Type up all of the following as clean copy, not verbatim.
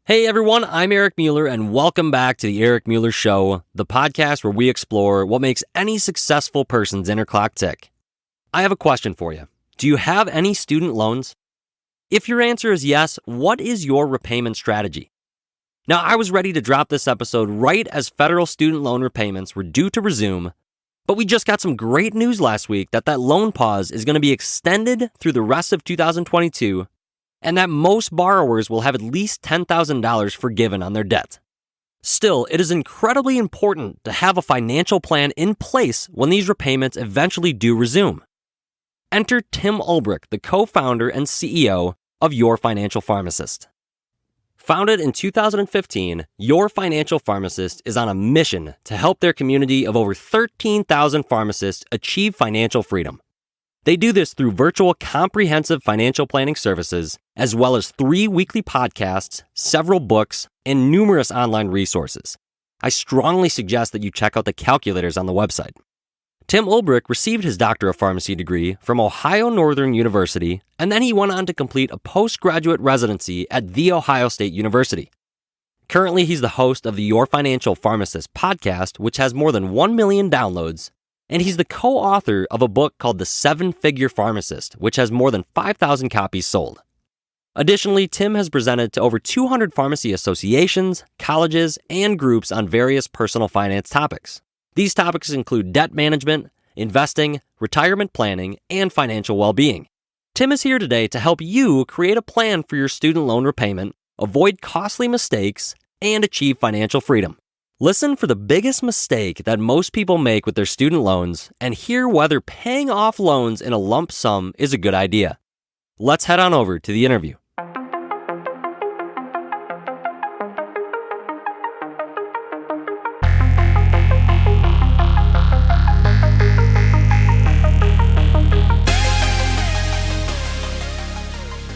Hey everyone, I'm Eric Mueller, and welcome back to the Eric Mueller Show, the podcast where we explore what makes any successful person's inner clock tick. I have a question for you. Do you have any student loans? If your answer is yes, what is your repayment strategy? Now, I was ready to drop this episode right as federal student loan repayments were due to resume, but we just got some great news last week that loan pause is going to be extended through the rest of 2022, and that most borrowers will have at least $10,000 forgiven on their debt. Still, it is incredibly important to have a financial plan in place when these repayments eventually do resume. Enter Tim Ulbrich, the co-founder and CEO of Your Financial Pharmacist. Founded in 2015, Your Financial Pharmacist is on a mission to help their community of over 13,000 pharmacists achieve financial freedom. They do this through virtual comprehensive financial planning services, as well as 3 weekly podcasts, several books, and numerous online resources. I strongly suggest that you check out the calculators on the website. Tim Ulbrich received his Doctor of Pharmacy degree from Ohio Northern University, and then he went on to complete a postgraduate residency at The Ohio State University. Currently, he's the host of the Your Financial Pharmacist podcast, which has more than 1 million downloads, and he's the co-author of a book called The 7-Figure Pharmacist, which has more than 5,000 copies sold. Additionally, Tim has presented to over 200 pharmacy associations, colleges, and groups on various personal finance topics. These topics include debt management, investing, retirement planning, and financial well-being. Tim is here today to help you create a plan for your student loan repayment, avoid costly mistakes, and achieve financial freedom. Listen for the biggest mistake that most people make with their student loans and hear whether paying off loans in a lump sum is a good idea. Let's head on over to the interview.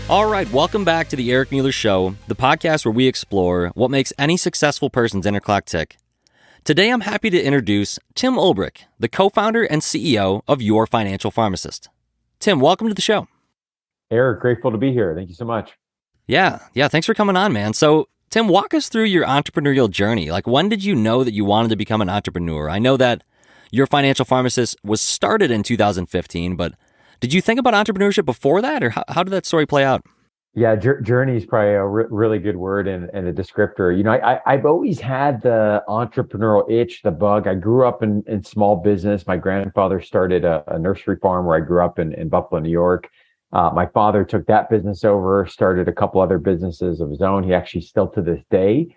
All right, welcome back to the Eric Mueller Show, the podcast where we explore what makes any successful person's inner clock tick. Today, I'm happy to introduce Tim Ulbrich, the co-founder and CEO of Your Financial Pharmacist. Tim, welcome to the show. Eric, grateful to be here. Thank you so much. Yeah, thanks for coming on, man. So, Tim, walk us through your entrepreneurial journey. Like, when did you know that you wanted to become an entrepreneur? I know that Your Financial Pharmacist was started in 2015, but did you think about entrepreneurship before that, or how did that story play out? Yeah, journey is probably a really good word and a descriptor. You know, I've always had the entrepreneurial itch, the bug. I grew up in small business. My grandfather started a nursery farm where I grew up in Buffalo, New York. My father took that business over, started a couple other businesses of his own. He actually still to this day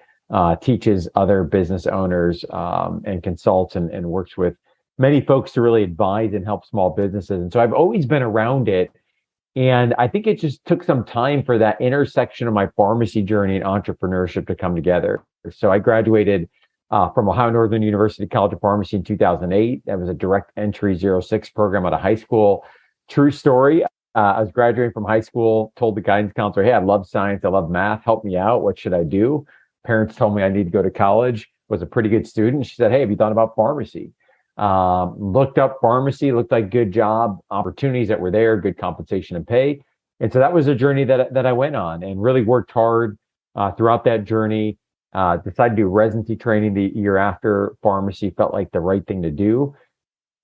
teaches other business owners and consults and works with many folks to really advise and help small businesses. And so I've always been around it. And I think it just took some time for that intersection of my pharmacy journey and entrepreneurship to come together. So I graduated from Ohio Northern University College of Pharmacy in 2008. That was a direct entry 06 program out of high school. True story. I was graduating from high school, told the guidance counselor, hey, I love science. I love math. Help me out. What should I do? Parents told me I need to go to college. Was a pretty good student. She said, hey, have you thought about pharmacy? Looked up pharmacy, looked like good job opportunities that were there, good compensation and pay. And so that was a journey that I went on and really worked hard throughout that journey. Decided to do residency training the year after pharmacy, felt like the right thing to do,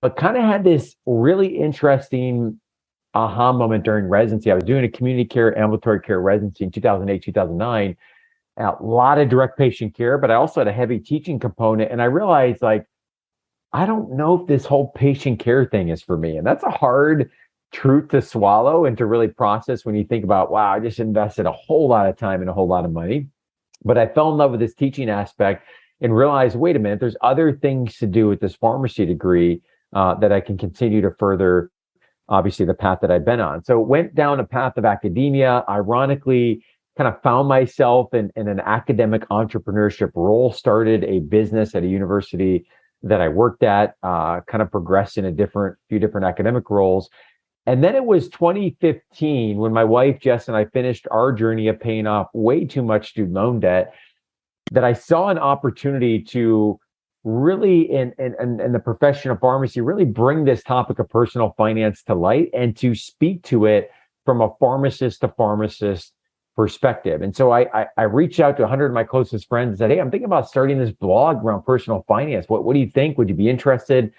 but kind of had this really interesting aha moment during residency. I was doing a community care, ambulatory care residency in 2008, 2009, a lot of direct patient care, but I also had a heavy teaching component. And I realized I don't know if this whole patient care thing is for me. And that's a hard truth to swallow and to really process when you think about, wow, I just invested a whole lot of time and a whole lot of money. But I fell in love with this teaching aspect and realized, wait a minute, there's other things to do with this pharmacy degree that I can continue to further, obviously, the path that I've been on. So went down a path of academia, ironically, kind of found myself in an academic entrepreneurship role, started a business at a university that I worked at, kind of progressed in few different academic roles. And then it was 2015 when my wife, Jess, and I finished our journey of paying off way too much student loan debt, that I saw an opportunity to really, in the profession of pharmacy, really bring this topic of personal finance to light and to speak to it from a pharmacist to pharmacist perspective. And so I reached out to 100 of my closest friends and said, hey, I'm thinking about starting this blog around personal finance. What do you think? Would you be interested?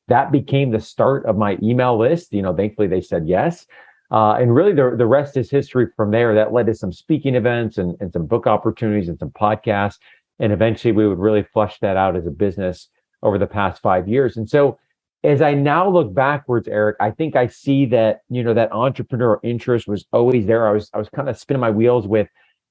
That became the start of my email list. Thankfully they said yes. And really the rest is history from there. That led to some speaking events and some book opportunities and some podcasts. And eventually we would really flesh that out as a business over the past 5 years. And so as I now look backwards, Eric, I think I see that, that entrepreneurial interest was always there. I was kind of spinning my wheels with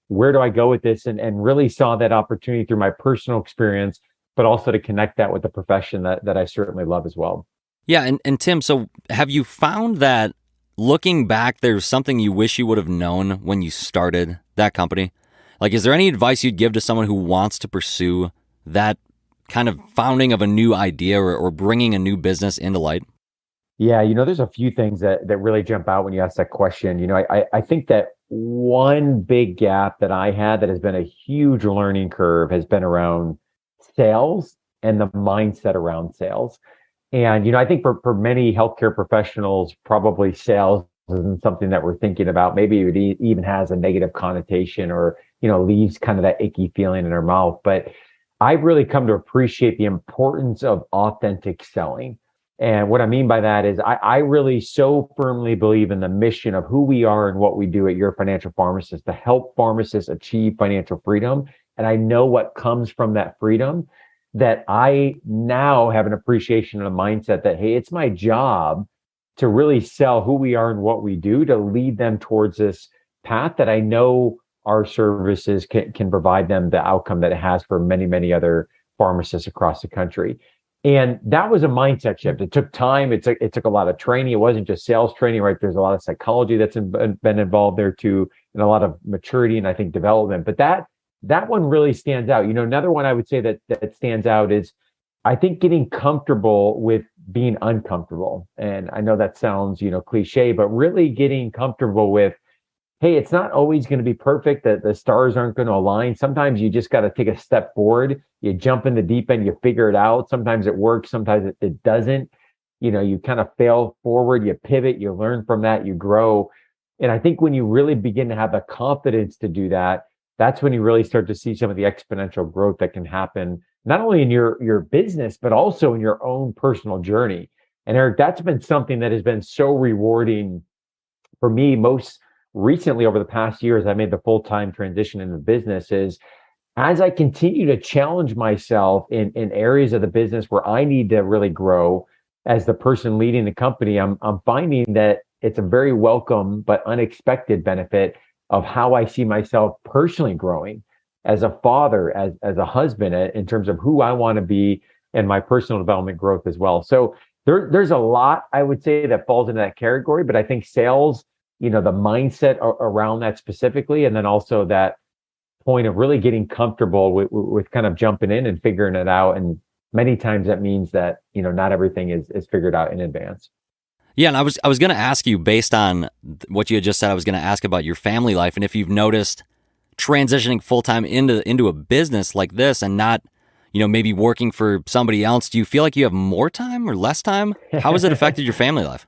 where do I go with this, and really saw that opportunity through my personal experience, but also to connect that with the profession that I certainly love as well. Yeah. And Tim, so have you found that looking back, there's something you wish you would have known when you started that company? Like, is there any advice you'd give to someone who wants to pursue that kind of founding of a new idea or bringing a new business into light? Yeah, there's a few things that really jump out when you ask that question. I think that one big gap that I had that has been a huge learning curve has been around sales and the mindset around sales. And, I think for many healthcare professionals, probably sales isn't something that we're thinking about. Maybe it even has a negative connotation or, leaves kind of that icky feeling in our mouth. But I've really come to appreciate the importance of authentic selling. And what I mean by that is I really so firmly believe in the mission of who we are and what we do at Your Financial Pharmacist to help pharmacists achieve financial freedom. And I know what comes from that freedom, that I now have an appreciation and a mindset that, hey, it's my job to really sell who we are and what we do to lead them towards this path that I know our services can provide them the outcome that it has for many, many other pharmacists across the country. And that was a mindset shift. It took time. It took a lot of training. It wasn't just sales training, right? There's a lot of psychology that's been involved there too, and a lot of maturity and I think development. But that one really stands out. Another one I would say that stands out is I think getting comfortable with being uncomfortable. And I know that sounds, cliche, but really getting comfortable with, hey, it's not always going to be perfect, that the stars aren't going to align. Sometimes you just got to take a step forward. You jump in the deep end, you figure it out. Sometimes it works, sometimes it doesn't. You kind of fail forward, you pivot, you learn from that, you grow. And I think when you really begin to have the confidence to do that, that's when you really start to see some of the exponential growth that can happen, not only in your business, but also in your own personal journey. And Eric, that's been something that has been so rewarding for me most recently over the past years. I made the full-time transition into business is as I continue to challenge myself in areas of the business where I need to really grow as the person leading the company, I'm finding that it's a very welcome but unexpected benefit of how I see myself personally growing as a father, as a husband, in terms of who I want to be and my personal development growth as well. So there's a lot I would say that falls into that category, but I think sales, the mindset around that specifically, and then also that point of really getting comfortable with kind of jumping in and figuring it out. And many times that means that, not everything is figured out in advance. Yeah, and I was going to ask you, based on what you had just said, I was going to ask about your family life and if you've noticed transitioning full-time into a business like this and not, maybe working for somebody else. Do you feel like you have more time or less time? How has it affected your family life?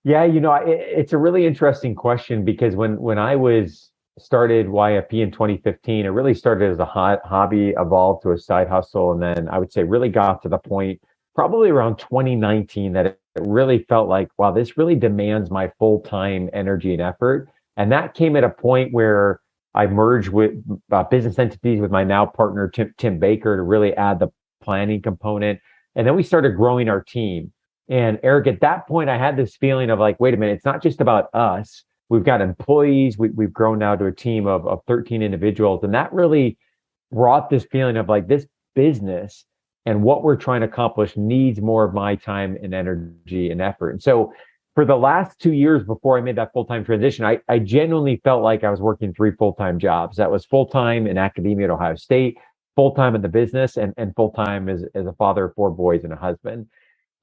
Yeah, it's a really interesting question because when I was started YFP in 2015, it really started as a hobby, evolved to a side hustle, and then I would say really got to the point probably around 2019 that it really felt like, wow, this really demands my full-time energy and effort. And that came at a point where I merged with business entities with my now partner, Tim Baker, to really add the planning component. And then we started growing our team. And Eric, at that point, I had this feeling of like, wait a minute, it's not just about us. We've got employees. We've grown now to a team of 13 individuals. And that really brought this feeling of like this business and what we're trying to accomplish needs more of my time and energy and effort. And so for the last 2 years before I made that full-time transition, I genuinely felt like I was working 3 full-time jobs. That was full-time in academia at Ohio State, full-time in the business, and full-time as a father of 4 boys and a husband.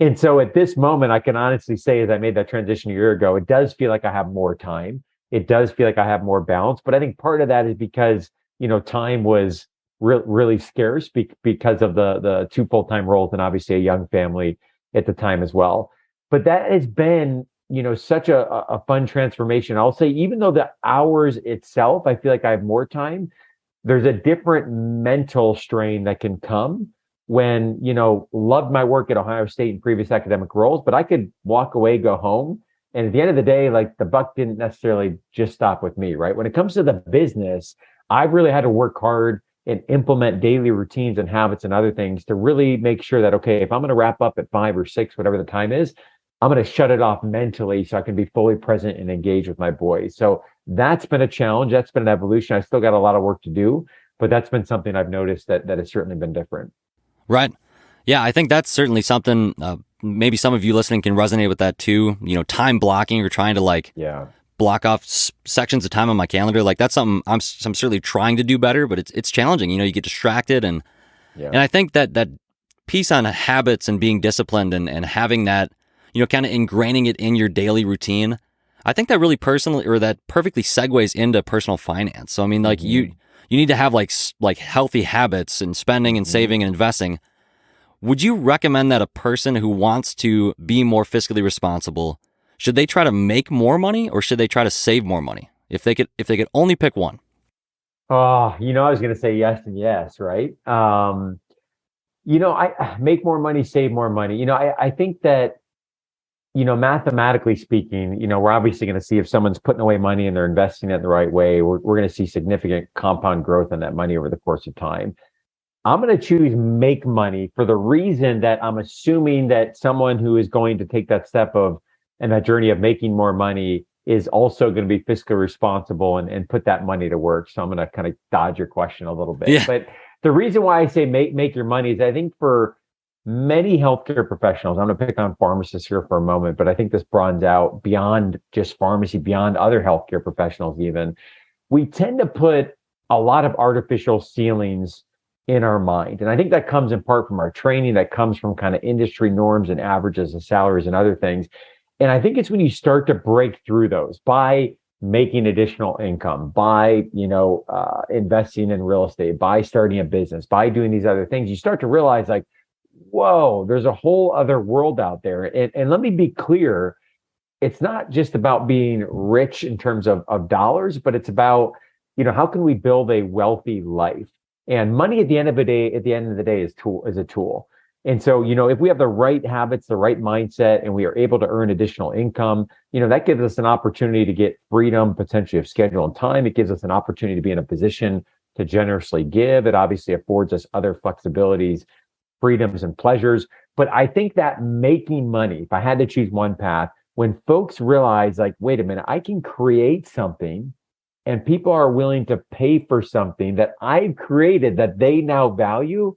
And so at this moment, I can honestly say, as I made that transition a year ago, it does feel like I have more time. It does feel like I have more balance. But I think part of that is because, time was really scarce because of the 2 full-time roles and obviously a young family at the time as well. But that has been such a fun transformation. I'll say, even though the hours itself, I feel like I have more time, there's a different mental strain that can come when, loved my work at Ohio State in previous academic roles, but I could walk away, go home. And at the end of the day, like, the buck didn't necessarily just stop with me, right? When it comes to the business, I've really had to work hard and implement daily routines and habits and other things to really make sure that, okay, if I'm going to wrap up at 5 or 6, whatever the time is, I'm going to shut it off mentally so I can be fully present and engage with my boys. So that's been a challenge. That's been an evolution. I still got a lot of work to do, but that's been something I've noticed that has certainly been different. Right. Yeah, I think that's certainly something, maybe some of you listening can resonate with that too. Time blocking or trying to Yeah. block off sections of time on my calendar. Like, that's something I'm certainly trying to do better, but it's challenging. You get distracted, and I think that piece on habits and being disciplined and having that, kind of ingraining it in your daily routine. I think that really that perfectly segues into personal finance. So I mean, like, you need to have like healthy habits and spending and saving and investing. Would you recommend that a person who wants to be more fiscally responsible, should they try to make more money or should they try to save more money? If they could only pick one. Oh, I was going to say yes and yes, right? I make more money, save more money. I think that, mathematically speaking, we're obviously going to see if someone's putting away money and they're investing it the right way, we're going to see significant compound growth in that money over the course of time. I'm going to choose make money for the reason that I'm assuming that someone who is going to take that step of and that journey of making more money is also going to be fiscally responsible and put that money to work. So I'm going to kind of dodge your question a little bit. Yeah. But the reason why I say make your money is, I think for many healthcare professionals, I'm going to pick on pharmacists here for a moment, but I think this broadens out beyond just pharmacy, beyond other healthcare professionals even. We tend to put a lot of artificial ceilings in our mind. And I think that comes in part from our training, that comes from kind of industry norms and averages and salaries and other things. And I think it's when you start to break through those by making additional income, by, investing in real estate, by starting a business, by doing these other things, you start to realize, like, whoa, there's a whole other world out there. And let me be clear, it's not just about being rich in terms of dollars, but it's about, how can we build a wealthy life? And money at the end of the day, is a tool. And so, if we have the right habits, the right mindset, and we are able to earn additional income, that gives us an opportunity to get freedom, potentially, of schedule and time. It gives us an opportunity to be in a position to generously give. It obviously affords us other flexibilities, freedoms, and pleasures. But I think that making money, if I had to choose one path, when folks realize, like, wait a minute, I can create something and people are willing to pay for something that I've created that they now value,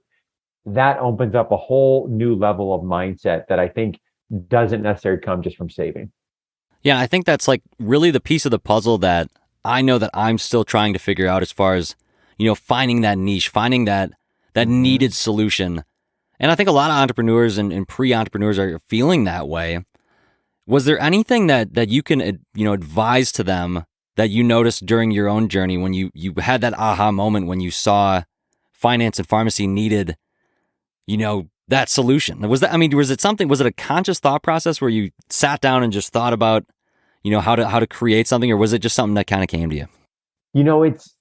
that opens up a whole new level of mindset that I think doesn't necessarily come just from saving. Yeah, I think that's like really the piece of the puzzle that I know that I'm still trying to figure out, as far as, finding that niche, finding that needed solution. And I think a lot of entrepreneurs and pre-entrepreneurs are feeling that way. Was there anything that you can, advise to them that you noticed during your own journey when you had that aha moment when you saw finance and pharmacy needed, that solution? Was it a conscious thought process where you sat down and just thought about, how to create something, or was it just something that kind of came to you? It's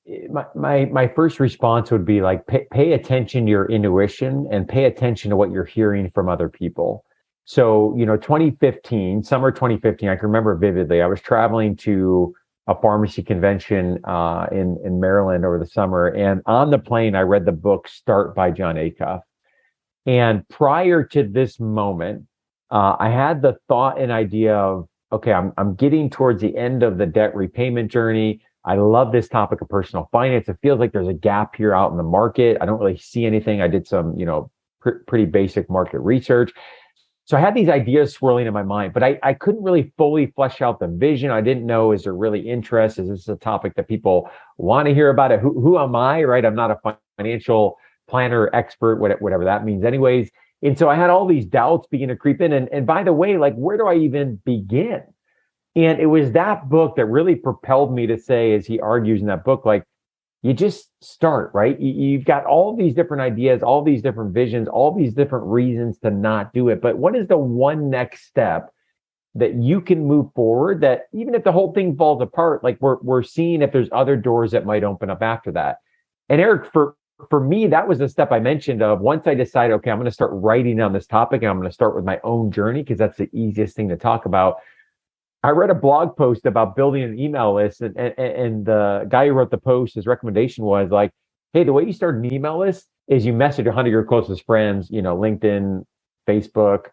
my first response would be like, pay attention to your intuition and pay attention to what you're hearing from other people. So, 2015, summer 2015, I can remember vividly. I was traveling to a pharmacy convention in Maryland over the summer. And on the plane, I read the book Start by John Acuff. And prior to this moment, I had the thought and idea of, okay, I'm getting towards the end of the debt repayment journey. I love this topic of personal finance. It feels like there's a gap here out in the market. I don't really see anything. I did some, pretty basic market research. So I had these ideas swirling in my mind, but I couldn't really fully flesh out the vision. I didn't know, is there really interest? Is this a topic that people want to hear about it? Who am I, right? I'm not a financial planner expert, whatever that means anyways. And so I had all these doubts begin to creep in. And by the way, like, where do I even begin? And it was that book that really propelled me to say, as he argues in that book, like, you just start, right? You've got all these different ideas, all these different visions, all these different reasons to not do it. But what is the one next step that you can move forward, that even if the whole thing falls apart, like we're seeing if there's other doors that might open up after that. And Eric, for me, that was the step I mentioned of once I decided, okay, I'm going to start writing on this topic and I'm going to start with my own journey because that's the easiest thing to talk about. I read a blog post about building an email list, and the guy who wrote the post, his recommendation was like, hey, the way you start an email list is you message 100 of your closest friends, LinkedIn, Facebook,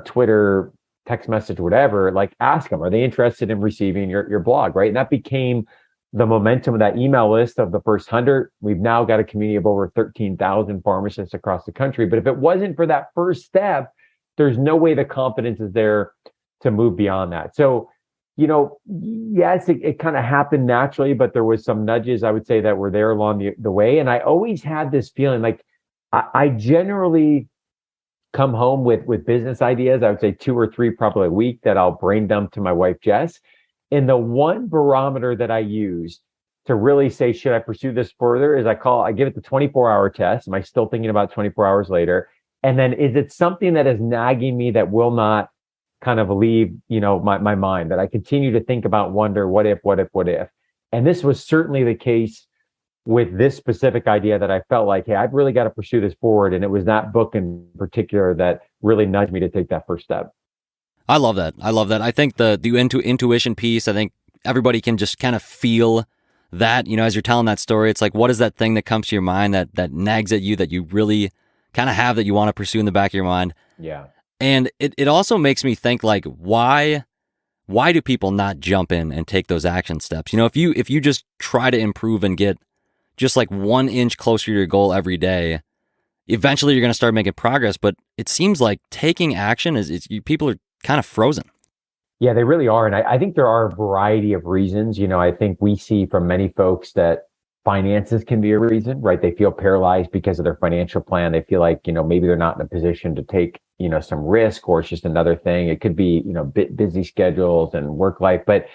Twitter, text message, whatever, like ask them, are they interested in receiving your blog, right? And that became the momentum of that email list of the first 100. We've now got a community of over 13,000 pharmacists across the country. But if it wasn't for that first step, there's no way the confidence is there to move beyond that. So, yes, it kind of happened naturally, but there was some nudges, I would say, that were there along the way. And I always had this feeling like I generally come home with business ideas. I would say 2 or 3 probably a week that I'll brain dump to my wife, Jess. And the one barometer that I use to really say, should I pursue this further, is I give it the 24-hour test. Am I still thinking about 24 hours later? And then is it something that is nagging me that will not kind of leave, my mind, that I continue to think about, wonder, what if? And this was certainly the case with this specific idea that I felt like, hey, I've really got to pursue this forward. And it was that book in particular that really nudged me to take that first step. I love that. I think the intuition piece, I think everybody can just kind of feel that, as you're telling that story. It's like, what is that thing that comes to your mind that nags at you, that you really kind of have, that you want to pursue in the back of your mind? Yeah. And it also makes me think, like, why do people not jump in and take those action steps? If you just try to improve and get just like 1 inch closer to your goal every day, eventually you're going to start making progress. But it seems like taking action people are kind of frozen. Yeah, they really are. And I think there are a variety of reasons. I think we see from many folks that finances can be a reason, right? They feel paralyzed because of their financial plan. They feel like, maybe they're not in a position to take, some risk, or it's just another thing. It could be, busy schedules and work life. But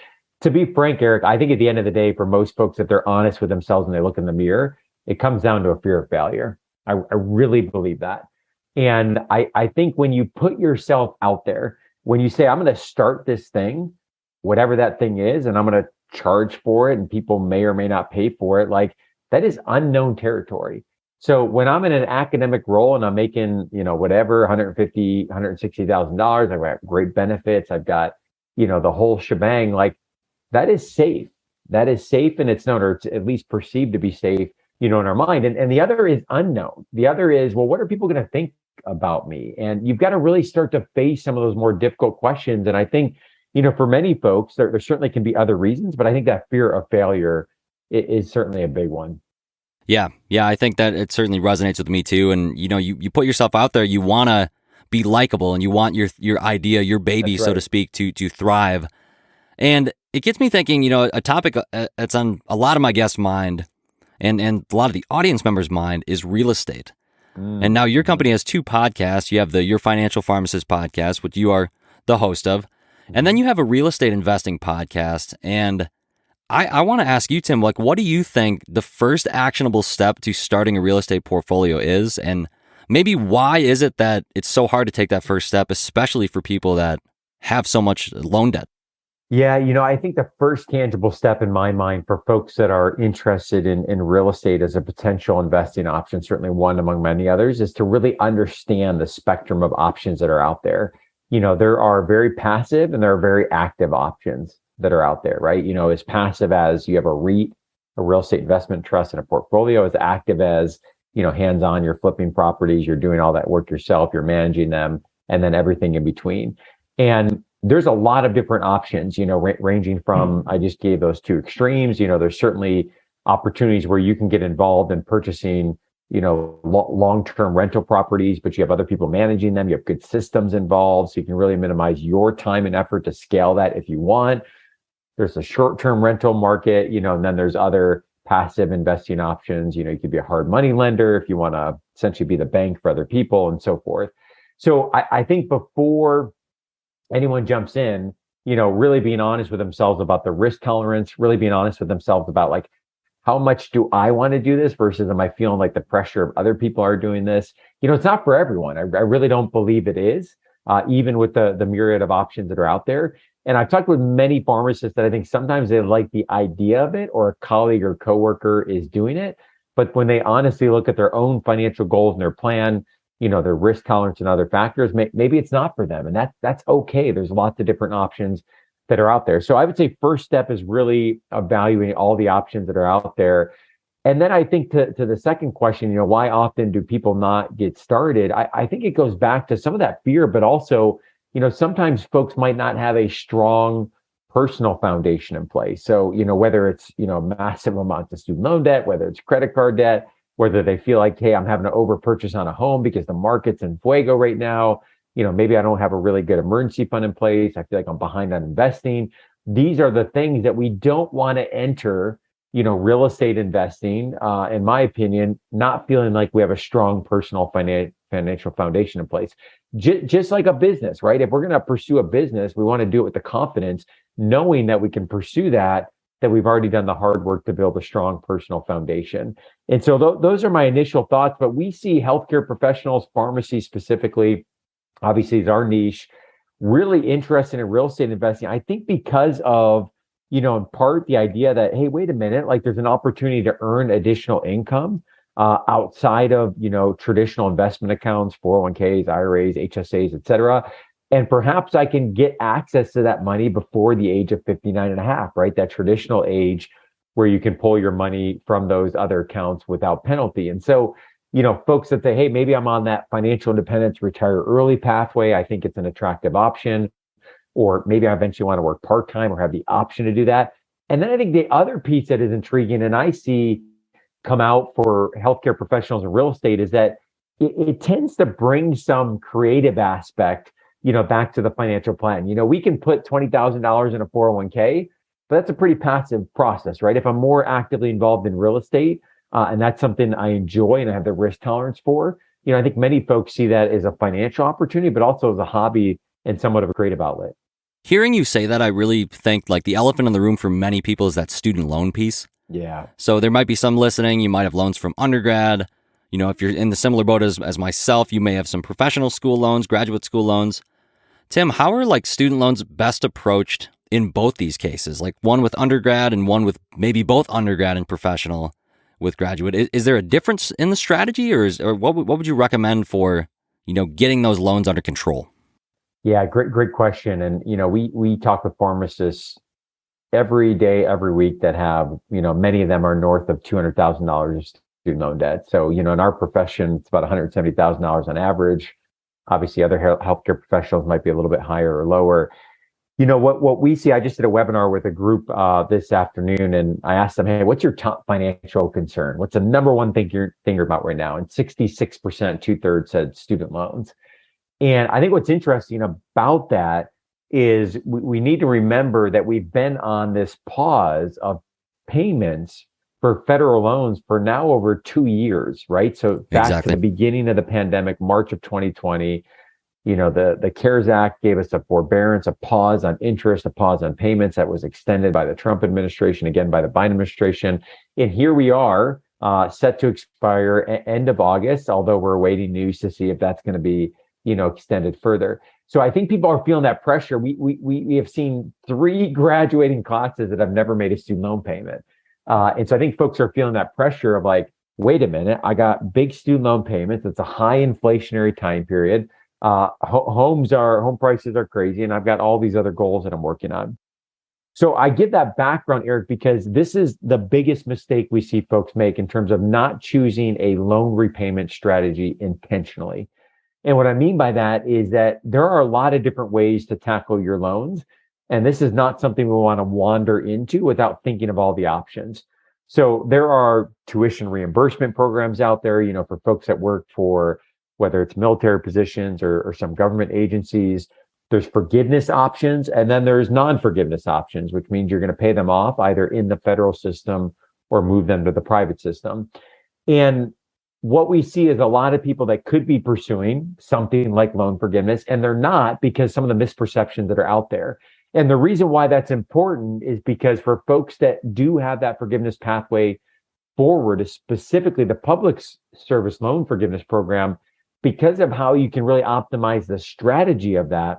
to be frank, Eric, I think at the end of the day, for most folks, if they're honest with themselves and they look in the mirror, it comes down to a fear of failure. I really believe that. And I think when you put yourself out there, when you say, I'm going to start this thing, whatever that thing is, and I'm going to charge for it, and people may or may not pay for it, like that is unknown territory. So when I'm in an academic role and I'm making, whatever, $150,000, $160,000, I've got great benefits, I've got, the whole shebang, like that is safe. That is safe, and it's known, or it's at least perceived to be safe, in our mind. And the other is unknown. The other is, well, what are people going to think about me? And you've got to really start to face some of those more difficult questions. And I think, for many folks, there certainly can be other reasons, but I think that fear of failure is certainly a big one. Yeah, I think that it certainly resonates with me too. And you put yourself out there, you want to be likable, and you want your idea, your baby, That's right, so to speak, to thrive. And it gets me thinking, a topic that's on a lot of my guests' mind, and a lot of the audience members' mind, is real estate. And now your company has 2 podcasts. You have the Your Financial Pharmacist podcast, which you are the host of. And then you have a real estate investing podcast. And I want to ask you, Tim, like, what do you think the first actionable step to starting a real estate portfolio is? And maybe why is it that it's so hard to take that first step, especially for people that have so much loan debt? Yeah, I think the first tangible step in my mind for folks that are interested in real estate as a potential investing option, certainly one among many others, is to really understand the spectrum of options that are out there. There are very passive and there are very active options that are out there, right? As passive as you have a REIT, a real estate investment trust, and a portfolio, as active as, hands-on, you're flipping properties, you're doing all that work yourself, you're managing them, and then everything in between. And there's a lot of different options, ranging from, I just gave those 2 extremes. There's certainly opportunities where you can get involved in purchasing, long-term rental properties, but you have other people managing them. You have good systems involved, so you can really minimize your time and effort to scale that if you want. There's a short-term rental market, and then there's other passive investing options. You could be a hard money lender if you want to essentially be the bank for other people, and so forth. So I think before anyone jumps in, really being honest with themselves about the risk tolerance, really being honest with themselves about, like, how much do I want to do this versus am I feeling like the pressure of other people are doing this? It's not for everyone. I really don't believe it is. even with the myriad of options that are out there. And I've talked with many pharmacists that I think sometimes they like the idea of it, or a colleague or coworker is doing it. But when they honestly look at their own financial goals and their plan, their risk tolerance and other factors, maybe it's not for them. And that's okay. There's lots of different options that are out there. So I would say first step is really evaluating all the options that are out there. And then I think to the second question, why often do people not get started? I think it goes back to some of that fear, but also, sometimes folks might not have a strong personal foundation in place. So, whether it's, massive amounts of student loan debt, whether it's credit card debt, whether they feel like, hey, I'm having to over purchase on a home because the market's in fuego right now. Maybe I don't have a really good emergency fund in place. I feel like I'm behind on investing. These are the things that we don't want to enter, real estate investing, in my opinion, not feeling like we have a strong personal financial foundation in place. Just like a business, right? If we're going to pursue a business, we want to do it with the confidence, knowing that we can pursue that we've already done the hard work to build a strong personal foundation. And so those are my initial thoughts, but we see healthcare professionals, pharmacy specifically, obviously is our niche, really interested in real estate investing. I think because of, in part the idea that, hey, wait a minute, like there's an opportunity to earn additional income outside of, traditional investment accounts, 401ks, IRAs, HSAs, et cetera. And perhaps I can get access to that money before the age of 59 and a half, right? That traditional age where you can pull your money from those other accounts without penalty. And so, folks that say, hey, maybe I'm on that financial independence, retire early pathway, I think it's an attractive option. Or maybe I eventually want to work part-time or have the option to do that. And then I think the other piece that is intriguing, and I see come out for healthcare professionals in real estate, is that it tends to bring some creative aspect, back to the financial plan. We can put $20,000 in a 401k, but that's a pretty passive process, right? If I'm more actively involved in real estate, and that's something I enjoy and I have the risk tolerance for, I think many folks see that as a financial opportunity, but also as a hobby and somewhat of a creative outlet. Hearing you say that, I really think like the elephant in the room for many people is that student loan piece. Yeah. So there might be some listening. You might have loans from undergrad. If you're in the similar boat as myself, you may have some professional school loans, graduate school loans. Tim, how are like student loans best approached in both these cases? Like one with undergrad and one with maybe both undergrad and professional with graduate. Is there a difference in the strategy, or what would you recommend for, getting those loans under control? Yeah, great question. And, we talk with pharmacists every day, every week that have, many of them are north of $200,000 student loan debt. So, in our profession, it's about $170,000 on average. Obviously, other healthcare professionals might be a little bit higher or lower. What we see, I just did a webinar with a group this afternoon, and I asked them, hey, what's your top financial concern? What's the number one thing you're thinking about right now? And 66%, 2/3 said student loans. And I think what's interesting about that is we need to remember that we've been on this pause of payments for federal loans for now over 2 years, right? So back to the beginning of the pandemic, March of 2020, the CARES Act gave us a forbearance, a pause on interest, a pause on payments that was extended by the Trump administration, again by the Biden administration. And here we are set to expire end of August, although we're awaiting news to see if that's going to be extended further. So I think people are feeling that pressure. We have seen 3 graduating classes that have never made a student loan payment. And so I think folks are feeling that pressure of like, wait a minute, I got big student loan payments. It's a high inflationary time period. Home prices are crazy, and I've got all these other goals that I'm working on. So I give that background, Eric, because this is the biggest mistake we see folks make in terms of not choosing a loan repayment strategy intentionally. And what I mean by that is that there are a lot of different ways to tackle your loans. And this is not something we want to wander into without thinking of all the options. So there are tuition reimbursement programs out there, for folks that work for, whether it's military positions or some government agencies. There's forgiveness options, and then there's non-forgiveness options, which means you're going to pay them off either in the federal system or move them to the private system. And what we see is a lot of people that could be pursuing something like loan forgiveness, and they're not because some of the misperceptions that are out there. And the reason why that's important is because for folks that do have that forgiveness pathway forward, specifically the public service loan forgiveness program, because of how you can really optimize the strategy of that,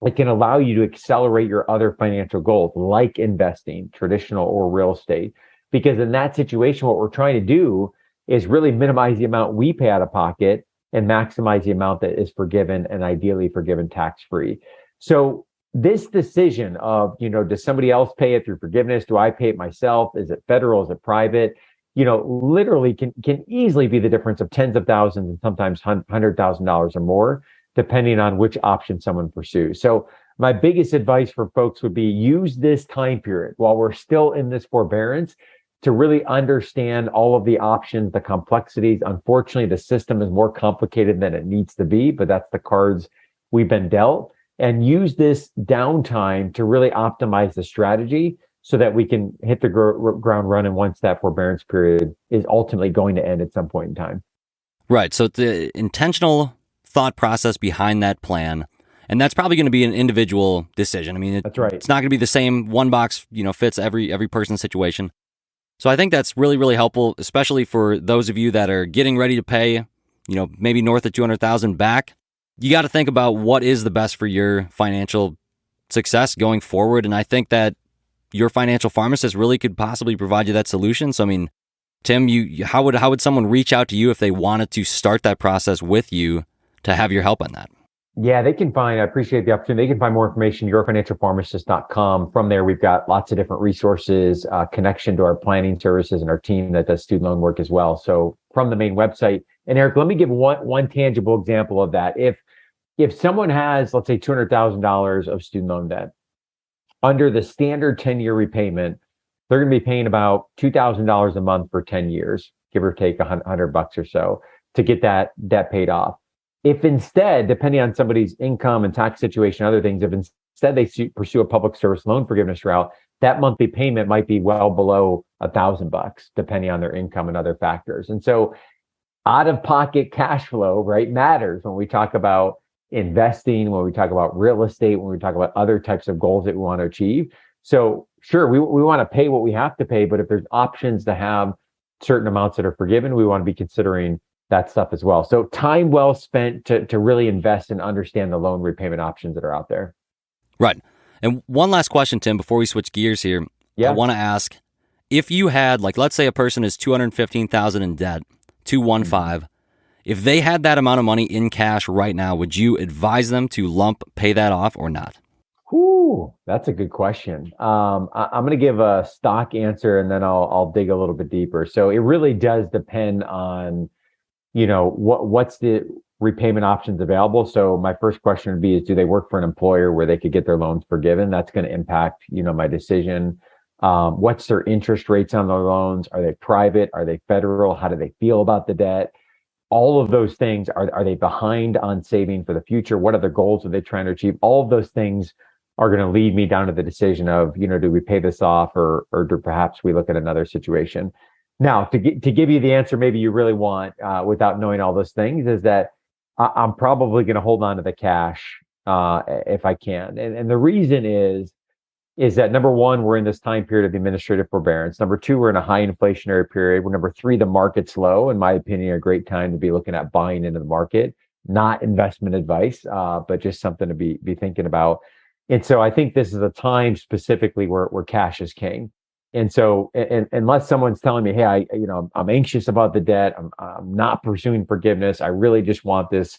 it can allow you to accelerate your other financial goals, like investing, traditional or real estate. Because in that situation, what we're trying to do is really minimize the amount we pay out of pocket and maximize the amount that is forgiven, and ideally forgiven tax-free. So this decision of, does somebody else pay it through forgiveness? Do I pay it myself? Is it federal? Is it private? Literally can easily be the difference of tens of thousands and sometimes $100,000 or more, depending on which option someone pursues. So my biggest advice for folks would be, use this time period while we're still in this forbearance to really understand all of the options, the complexities. Unfortunately, the system is more complicated than it needs to be, but that's the cards we've been dealt. And use this downtime to really optimize the strategy so that we can hit the ground running once that forbearance period is ultimately going to end at some point in time. Right. So the intentional thought process behind that plan, and that's probably going to be an individual decision. I mean, that's right. It's not going to be the same one box, fits every person's situation. So I think that's really, really helpful, especially for those of you that are getting ready to pay, maybe north of $200,000 back. You got to think about what is the best for your financial success going forward. And I think that your financial pharmacist really could possibly provide you that solution. So, I mean, Tim, how would someone reach out to you if they wanted to start that process with you to have your help on that? Yeah, I appreciate the opportunity. They can find more information, yourfinancialpharmacist.com. From there, we've got lots of different resources, connection to our planning services and our team that does student loan work as well. So from the main website. And Eric, let me give one tangible example of that. If someone has, let's say, $200,000 of student loan debt, under the standard 10-year repayment, they're going to be paying about $2,000 a month for 10 years, give or take $100 or so, to get that debt paid off. If instead, depending on somebody's income and tax situation, other things, if instead they pursue a public service loan forgiveness route, that monthly payment might be well below $1,000, depending on their income and other factors. And so out-of-pocket cash flow, right, matters when we talk about investing, when we talk about real estate, when we talk about other types of goals that we want to achieve. So sure, we want to pay what we have to pay, but if there's options to have certain amounts that are forgiven, we want to be considering that stuff as well. So time well spent to really invest and understand the loan repayment options that are out there. Right. And one last question, Tim, before we switch gears here. Yeah. I want to ask, if you had, let's say a person is $215,000 in debt, 215, if they had that amount of money in cash right now, would you advise them to lump pay that off or not? Ooh, that's a good question. I'm going to give a stock answer and then I'll dig a little bit deeper. So it really does depend on, what's the repayment options available. So my first question would be, do they work for an employer where they could get their loans forgiven? That's going to impact, my decision. What's their interest rates on their loans? Are they private? Are they federal? How do they feel about the debt? All of those things, are they behind on saving for the future? What other goals are they trying to achieve? All of those things are going to lead me down to the decision of, do we pay this off or do perhaps we look at another situation? Now, to give you the answer maybe you really want without knowing all those things is that I'm probably going to hold on to the cash if I can. And the reason is that number one, we're in this time period of administrative forbearance. Number two, we're in a high inflationary period. Number three, the market's low. In my opinion, a great time to be looking at buying into the market, not investment advice, but just something to be thinking about. And so I think this is a time specifically where cash is king. And so, unless someone's telling me, hey, I'm anxious about the debt, I'm not pursuing forgiveness, I really just want this,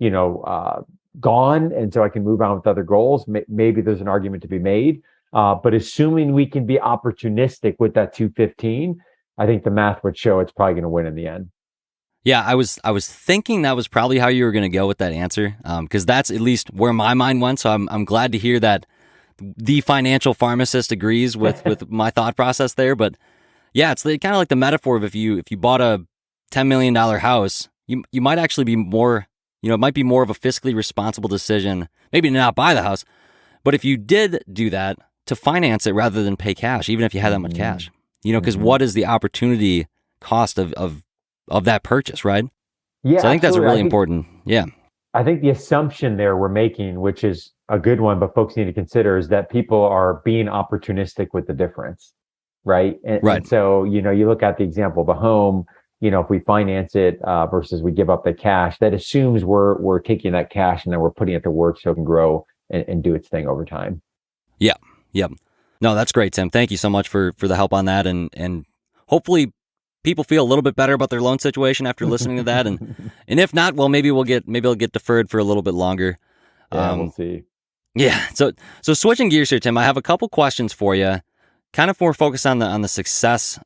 gone, and so I can move on with other goals. Maybe there's an argument to be made. But assuming we can be opportunistic with that 215, I think the math would show it's probably going to win in the end. Yeah, I was thinking that was probably how you were going to go with that answer, because that's at least where my mind went. So I'm glad to hear that the financial pharmacist agrees with my thought process there. But yeah, it's kind of like the metaphor of if you bought a $10 million house, you might actually be more, it might be more of a fiscally responsible decision, maybe to not buy the house, but if you did do that, to finance it rather than pay cash, even if you had that much cash, because what is the opportunity cost of that purchase, right? Yeah, so I think that's really important. Yeah. I think the assumption there we're making, which is a good one, but folks need to consider, is that people are being opportunistic with the difference, right? And so, you look at the example of a home, if we finance it versus we give up the cash, that assumes we're taking that cash and then we're putting it to work so it can grow and do its thing over time. Yeah. Yep. No, that's great, Tim. Thank you so much for the help on that. And hopefully people feel a little bit better about their loan situation after listening to that. And if not, well, maybe it'll get deferred for a little bit longer. Yeah, we'll see. Yeah. So switching gears here, Tim, I have a couple questions for you, kind of more focused on the success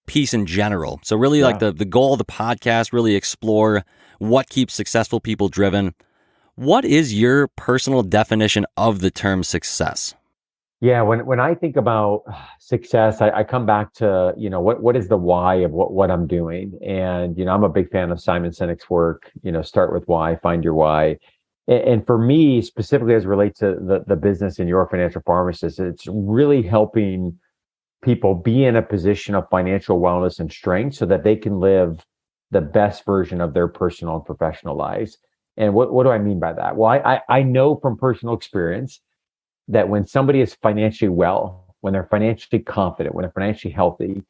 piece in general. So really like the goal of the podcast, really explore what keeps successful people driven. What is your personal definition of the term success? Yeah, when I think about success, I come back to, what is the why of what I'm doing? And, I'm a big fan of Simon Sinek's work, start with why, find your why. And for me, specifically as it relates to the business and your financial pharmacist, it's really helping people be in a position of financial wellness and strength so that they can live the best version of their personal and professional lives. And what do I mean by that? Well, I know from personal experience that when somebody is financially well, when they're financially confident, when they're financially healthy,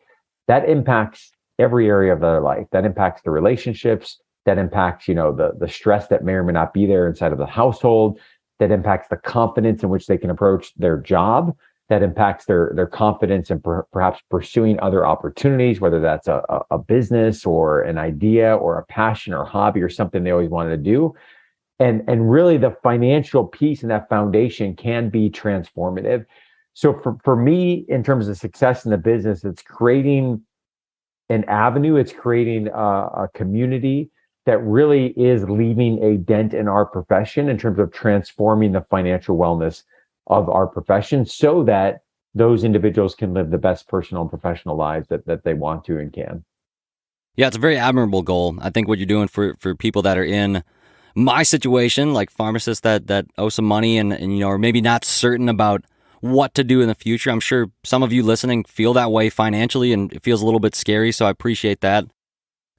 that impacts every area of their life. That impacts the relationships, that impacts, the stress that may or may not be there inside of the household, that impacts the confidence in which they can approach their job, that impacts their confidence in perhaps pursuing other opportunities, whether that's a business or an idea or a passion or hobby or something they always wanted to do. And really the financial piece and that foundation can be transformative. So for me, in terms of success in the business, it's creating an avenue, it's creating a community that really is leaving a dent in our profession in terms of transforming the financial wellness of our profession so that those individuals can live the best personal and professional lives that they want to and can. Yeah, it's a very admirable goal. I think what you're doing for people that are in my situation, like pharmacists that owe some money and are maybe not certain about what to do in the future. I'm sure some of you listening feel that way financially and it feels a little bit scary. So I appreciate that.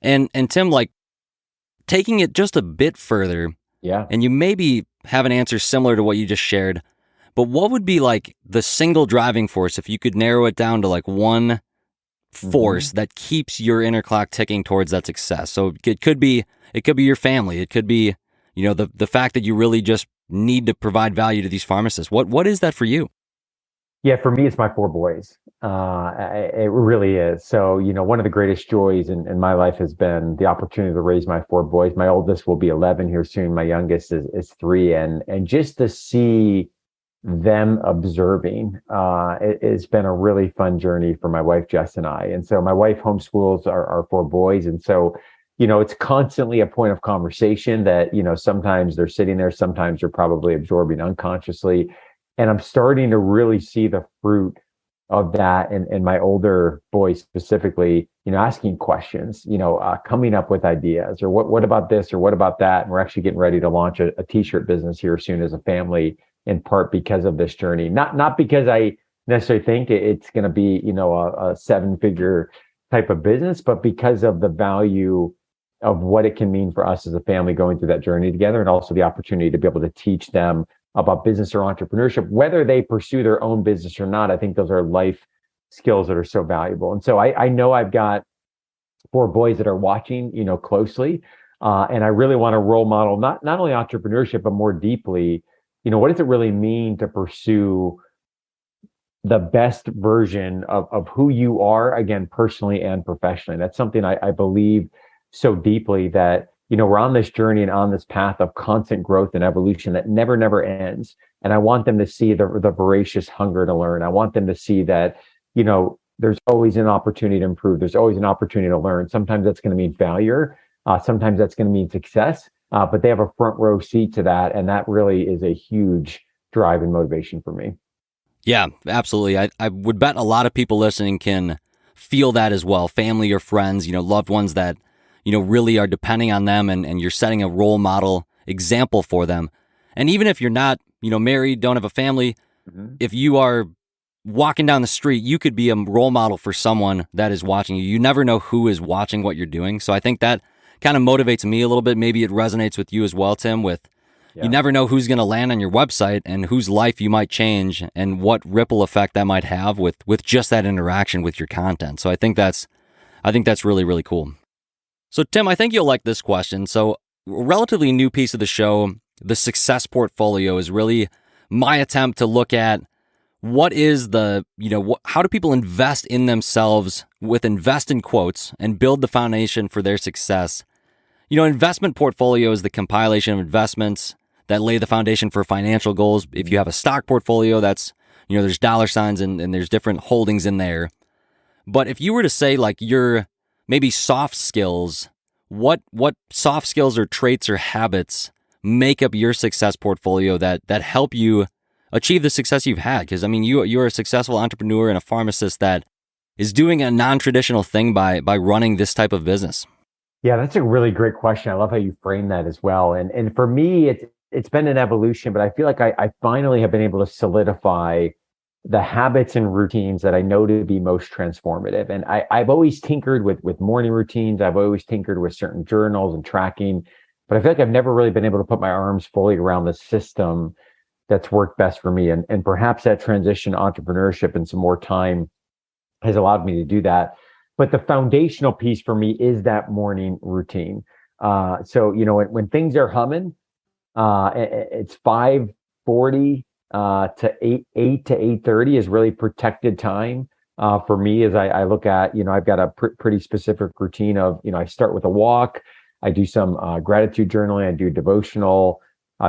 And Tim, like taking it just a bit further. Yeah. And you maybe have an answer similar to what you just shared, but what would be like the single driving force if you could narrow it down to like one force that keeps your inner clock ticking towards that success? So it could be your family. It could be, the fact that you really just need to provide value to these pharmacists. What is that for you? Yeah, for me, it's my 4 boys. It really is. So, one of the greatest joys in my life has been the opportunity to raise my 4 boys. My oldest will be 11 here soon. My youngest is 3. And just to see them observing, it's been a really fun journey for my wife, Jess, and I. And so my wife homeschools our 4 boys. And so, it's constantly a point of conversation that, sometimes they're sitting there, sometimes they're probably absorbing unconsciously. And I'm starting to really see the fruit of that and my older boys specifically, asking questions, coming up with ideas or what about this or what about that? And we're actually getting ready to launch a t-shirt business here soon as a family, in part because of this journey. Not because I necessarily think it's going to be, a 7-figure type of business, but because of the value of what it can mean for us as a family going through that journey together, and also the opportunity to be able to teach them about business or entrepreneurship, whether they pursue their own business or not. I think those are life skills that are so valuable. And so I know I've got 4 boys that are watching, closely. And I really want to role model not only entrepreneurship, but more deeply, what does it really mean to pursue the best version of who you are, again, personally and professionally. That's something I believe so deeply that, we're on this journey and on this path of constant growth and evolution that never ends. And I want them to see the voracious hunger to learn. I want them to see that, there's always an opportunity to improve. There's always an opportunity to learn. Sometimes that's going to mean failure. Sometimes that's going to mean success. But they have a front row seat to that. And that really is a huge drive and motivation for me. Yeah, absolutely. I would bet a lot of people listening can feel that as well. Family or friends, loved ones that, really are depending on them and you're setting a role model example for them. And even if you're not, married, don't have a family, if you are walking down the street, you could be a role model for someone that is watching you. You never know who is watching what you're doing. So I think that kind of motivates me a little bit. Maybe it resonates with you as well, Tim, you never know who's going to land on your website and whose life you might change and what ripple effect that might have with just that interaction with your content. So I think that's really, really cool. So, Tim, I think you'll like this question. So, a relatively new piece of the show, the success portfolio, is really my attempt to look at what is how do people invest in themselves with invest in quotes and build the foundation for their success. Investment portfolio is the compilation of investments that lay the foundation for financial goals. If you have a stock portfolio, that's, there's dollar signs and there's different holdings in there. But if you were to say like your maybe soft skills, what soft skills or traits or habits make up your success portfolio that help you achieve the success you've had? Because you're a successful entrepreneur and a pharmacist that is doing a non-traditional thing by running this type of business. Yeah, that's a really great question. I love how you frame that as well. And for me, it's been an evolution, but I feel like I finally have been able to solidify the habits and routines that I know to be most transformative. And I've always tinkered with morning routines. I've always tinkered with certain journals and tracking, but I feel like I've never really been able to put my arms fully around the system that's worked best for me. And perhaps that transition to entrepreneurship and some more time has allowed me to do that. But the foundational piece for me is that morning routine. So, when things are humming, it's 5:40 to 8 to 8:30 is really protected time for me as I look at, I've got a pretty specific routine of, I start with a walk. I do some gratitude journaling. I do devotional.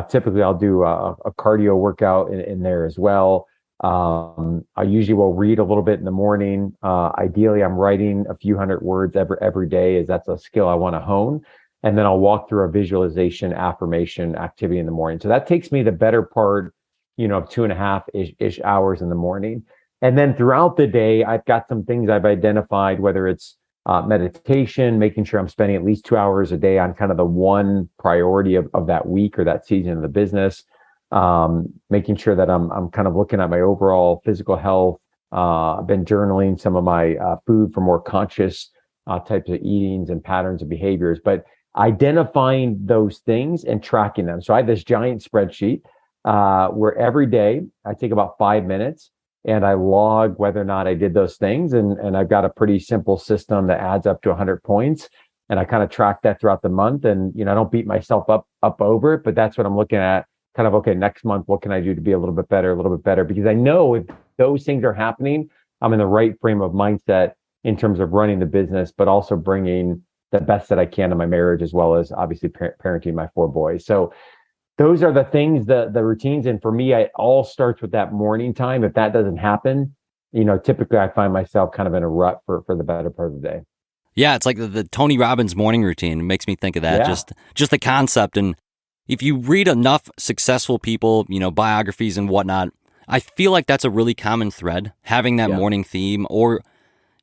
Typically, I'll do a cardio workout in there as well. I usually will read a little bit in the morning. Ideally, I'm writing a few hundred words every day, as that's a skill I want to hone. And then I'll walk through a visualization affirmation activity in the morning. So that takes me the better part, of 2.5 ish hours in the morning. And then throughout the day, I've got some things I've identified, whether it's meditation, making sure I'm spending at least 2 hours a day on kind of the one priority of that week or that season of the business. Making sure that I'm kind of looking at my overall physical health. I've been journaling some of my food for more conscious types of eatings and patterns of behaviors, but identifying those things and tracking them. So I have this giant spreadsheet where every day I take about 5 minutes and I log whether or not I did those things. And I've got a pretty simple system that adds up to 100 points. And I kind of track that throughout the month. And, I don't beat myself up over it, but that's what I'm looking at. Kind of, okay, next month, what can I do to be a little bit better? Because I know if those things are happening, I'm in the right frame of mindset in terms of running the business, but also bringing the best that I can to my marriage, as well as obviously parenting my 4 boys. So those are the things, the routines. And for me, it all starts with that morning time. If that doesn't happen, typically I find myself kind of in a rut for the better part of the day. Yeah, it's like the Tony Robbins morning routine. It makes me think of that. Yeah. Just the concept. And if you read enough successful people, biographies and whatnot, I feel like that's a really common thread, having that morning theme or,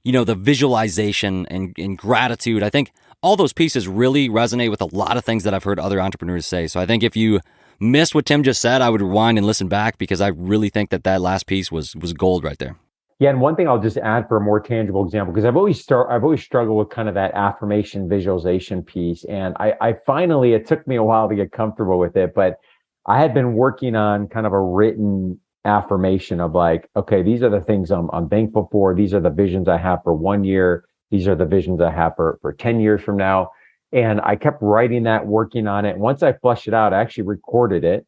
the visualization and gratitude. I think all those pieces really resonate with a lot of things that I've heard other entrepreneurs say. So I think if you missed what Tim just said, I would rewind and listen back, because I really think that last piece was gold right there. Yeah, and one thing I'll just add for a more tangible example, because I've always struggled with kind of that affirmation visualization piece, and I finally, it took me a while to get comfortable with it, but I had been working on kind of a written affirmation of like, okay, these are the things I'm thankful for. These are the visions I have for 1 year. These are the visions I have for 10 years from now. And I kept writing that, working on it. Once I flushed it out, I actually recorded it,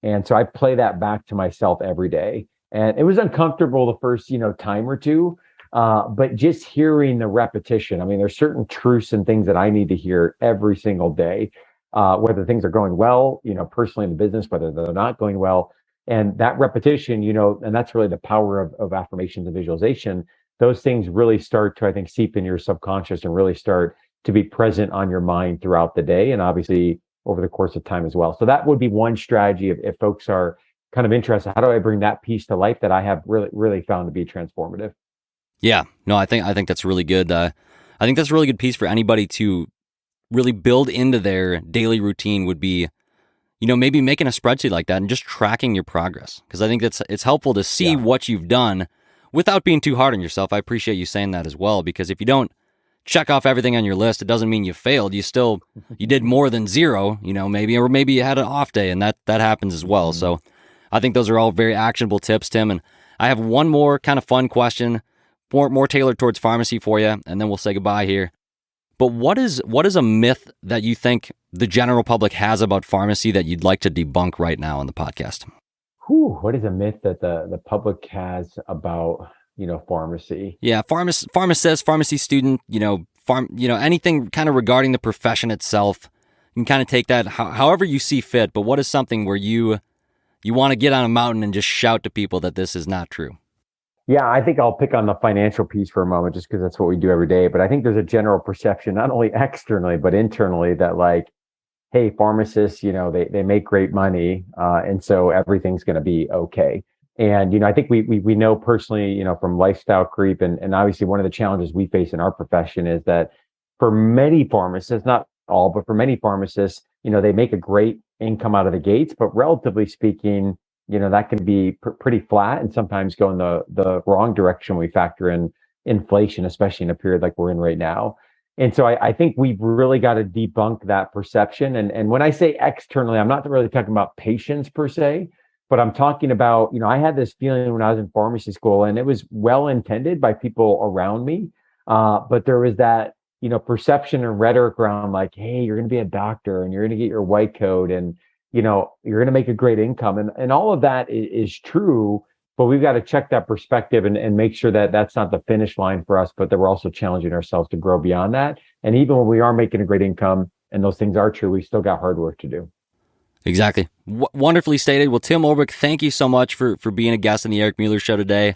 and so I play that back to myself every day. And it was uncomfortable the first, time or two, but just hearing the repetition. I mean, there's certain truths and things that I need to hear every single day, whether things are going well, personally in the business, whether they're not going well. And that repetition, and that's really the power of affirmations and visualization. Those things really start to, I think, seep in your subconscious and really start to be present on your mind throughout the day, and obviously over the course of time as well. So that would be one strategy if folks are kind of interested. How do I bring that piece to life that I have really found to be transformative? Yeah, no, I think that's really good. I think that's a really good piece for anybody to really build into their daily routine would be, maybe making a spreadsheet like that and just tracking your progress. Because I think it's helpful to see what you've done without being too hard on yourself. I appreciate you saying that as well, because if you don't check off everything on your list, it doesn't mean you failed. You did more than zero, maybe you had an off day, and that happens as well. Mm-hmm. So I think those are all very actionable tips, Tim. And I have one more kind of fun question, more tailored towards pharmacy for you, and then we'll say goodbye here. But what is a myth that you think the general public has about pharmacy that you'd like to debunk right now on the podcast? What is a myth that the public has about, pharmacy? Yeah, pharmacist, pharmacy student, anything kind of regarding the profession itself. You can kind of take that however you see fit, but what is something where you want to get on a mountain and just shout to people that this is not true? Yeah, I think I'll pick on the financial piece for a moment just because that's what we do every day. But I think there's a general perception, not only externally, but internally, that like, hey, pharmacists, they make great money. And so everything's going to be okay. And, I think we know personally, from lifestyle creep and obviously one of the challenges we face in our profession is that for many pharmacists, not all, but for many pharmacists, they make a great income out of the gates, but relatively speaking, that can be pretty flat and sometimes go in the wrong direction when we factor in inflation, especially in a period like we're in right now. And so I think we've really got to debunk that perception. And when I say externally, I'm not really talking about patients per se, but I'm talking about, I had this feeling when I was in pharmacy school, and it was well intended by people around me. But there was that, perception and rhetoric around like, hey, you're going to be a doctor and you're going to get your white coat and, you're going to make a great income. And all of that is true, but we've got to check that perspective and make sure that that's not the finish line for us, but that we're also challenging ourselves to grow beyond that. And even when we are making a great income and those things are true, we still got hard work to do. Exactly. Wonderfully stated. Well, Tim Ulbrich, thank you so much for being a guest on the Eric Mueller Show today.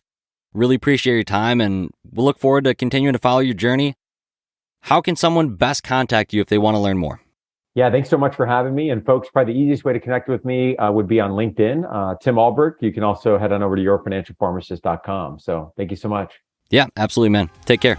Really appreciate your time, and we'll look forward to continuing to follow your journey. How can someone best contact you if they want to learn more? Yeah, thanks so much for having me. And folks, probably the easiest way to connect with me would be on LinkedIn, Tim Ulbrich. You can also head on over to yourfinancialpharmacist.com. So thank you so much. Yeah, absolutely, man. Take care.